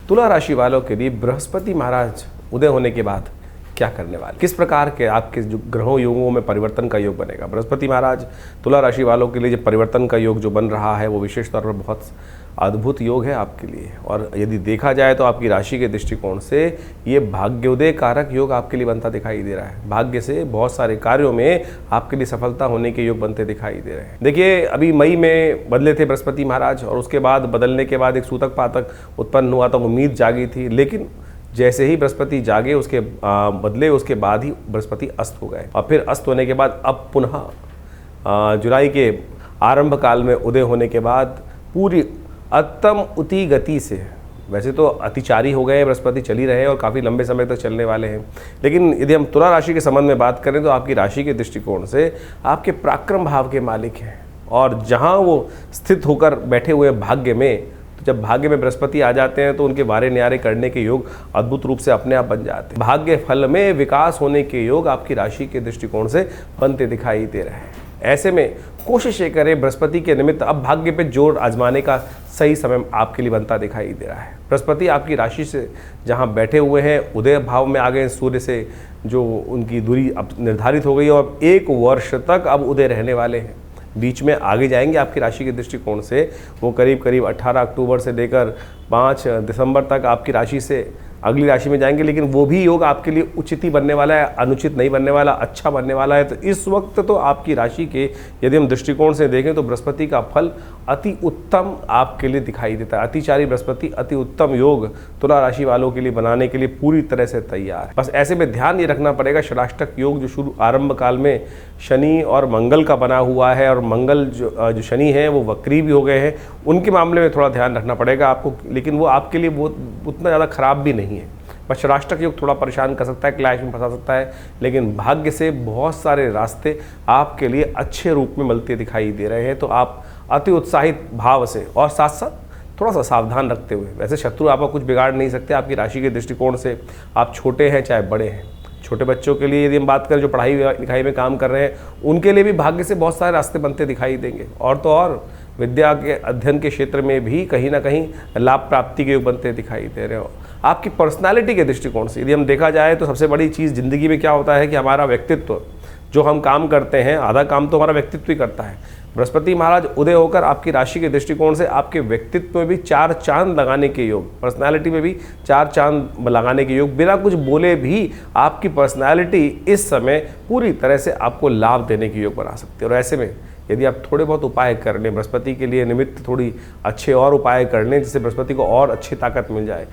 तुला राशि वालों के लिए बृहस्पति महाराज उदय होने के बाद क्या करने वाले, किस प्रकार के आपके जो ग्रहों योगों में परिवर्तन का योग बनेगा। बृहस्पति महाराज तुला राशि वालों के लिए जो परिवर्तन का योग जो बन रहा है वो विशेष तौर पर बहुत अद्भुत योग है आपके लिए। और यदि देखा जाए तो आपकी राशि के दृष्टिकोण से ये भाग्योदय कारक योग आपके लिए बनता दिखाई दे रहा है। भाग्य से बहुत सारे कार्यों में आपके लिए सफलता होने के योग बनते दिखाई दे रहे हैं। देखिए, अभी मई में बदले थे बृहस्पति महाराज और उसके बाद बदलने के बाद एक सूतक पातक उत्पन्न हुआ, तो उम्मीद जागी थी, लेकिन जैसे ही बृहस्पति जागे उसके बदले उसके बाद ही बृहस्पति अस्त हो गए। और फिर अस्त होने के बाद अब पुनः जुलाई के आरंभ काल में उदय होने के बाद पूरी अतम उति गति से, वैसे तो अतिचारी हो गए बृहस्पति, चल ही रहे और काफ़ी लंबे समय तक चलने वाले हैं, लेकिन यदि हम तुला राशि के संबंध में बात करें तो आपकी राशि के दृष्टिकोण से आपके पराक्रम भाव के मालिक हैं। और जहाँ वो स्थित होकर बैठे हुए भाग्य में, तो जब भाग्य में बृहस्पति आ जाते हैं तो उनके वारे न्यारे करने के योग अद्भुत रूप से अपने आप बन जाते हैं। भाग्य फल में विकास होने के योग आपकी राशि के दृष्टिकोण से बनते दिखाई दे रहे हैं। ऐसे में कोशिश ये करें बृहस्पति के निमित्त अब भाग्य पे जोर आजमाने का सही समय आपके लिए बनता दिखाई दे रहा है। बृहस्पति आपकी राशि से जहाँ बैठे हुए हैं उदय भाव में आ गए, सूर्य से जो उनकी दूरी अब निर्धारित हो गई और 1 वर्ष तक अब उदय रहने वाले हैं। बीच में आगे जाएंगे आपकी राशि के दृष्टिकोण से, वो करीब 18 अक्टूबर से लेकर 5 दिसंबर तक आपकी राशि से अगली राशि में जाएंगे, लेकिन वो भी योग आपके लिए उचित ही बनने वाला है, अनुचित नहीं बनने वाला, अच्छा बनने वाला है। तो इस वक्त तो आपकी राशि के यदि हम दृष्टिकोण से देखें तो बृहस्पति का फल अति उत्तम आपके लिए दिखाई देता है। अतिचारी बृहस्पति अति उत्तम योग तुला राशि वालों के लिए बनाने के लिए पूरी तरह से तैयार है। बस ऐसे में ध्यान ये रखना पड़ेगा, षडाष्टक योग जो शुरू आरंभ काल में शनि और मंगल का बना हुआ है, और मंगल जो शनि है वो वक्री भी हो गए हैं, उनके मामले में थोड़ा ध्यान रखना पड़ेगा आपको, लेकिन वो आपके लिए वो उतना ज़्यादा खराब भी नहीं है। बस षडाष्टक योग थोड़ा परेशान कर सकता है, क्लैश में फंसा सकता है, लेकिन भाग्य से बहुत सारे रास्ते आपके लिए अच्छे रूप में मिलते दिखाई दे रहे हैं। तो आप अति उत्साहित भाव से और साथ साथ थोड़ा सा सावधान रखते हुए, वैसे शत्रु आपका कुछ बिगाड़ नहीं सकते आपकी राशि के दृष्टिकोण से, आप छोटे हैं चाहे बड़े हैं। छोटे बच्चों के लिए यदि हम बात करें जो पढ़ाई लिखाई में काम कर रहे हैं, उनके लिए भी भाग्य से बहुत सारे रास्ते बनते दिखाई देंगे। और तो और विद्या के अध्ययन के क्षेत्र में भी कहीं ना कहीं लाभ प्राप्ति के योग बनते दिखाई दे रहे हो। आपकी पर्सनालिटी के दृष्टिकोण से यदि हम देखा जाए तो सबसे बड़ी चीज़ ज़िंदगी में क्या होता है कि हमारा व्यक्तित्व, जो हम काम करते हैं आधा काम तो हमारा व्यक्तित्व ही करता है। बृहस्पति महाराज उदय होकर आपकी राशि के दृष्टिकोण से आपके व्यक्तित्व में भी 4 चांद लगाने के योग, पर्सनालिटी में भी 4 चांद लगाने के योग, बिना कुछ बोले भी आपकी पर्सनालिटी इस समय पूरी तरह से आपको लाभ देने के योग बना सकती है। और ऐसे में यदि आप थोड़े बहुत उपाय कर लें, बृहस्पति के लिए निमित्त थोड़ी अच्छे और उपाय कर लें जिससे बृहस्पति को और अच्छी ताकत मिल जाए,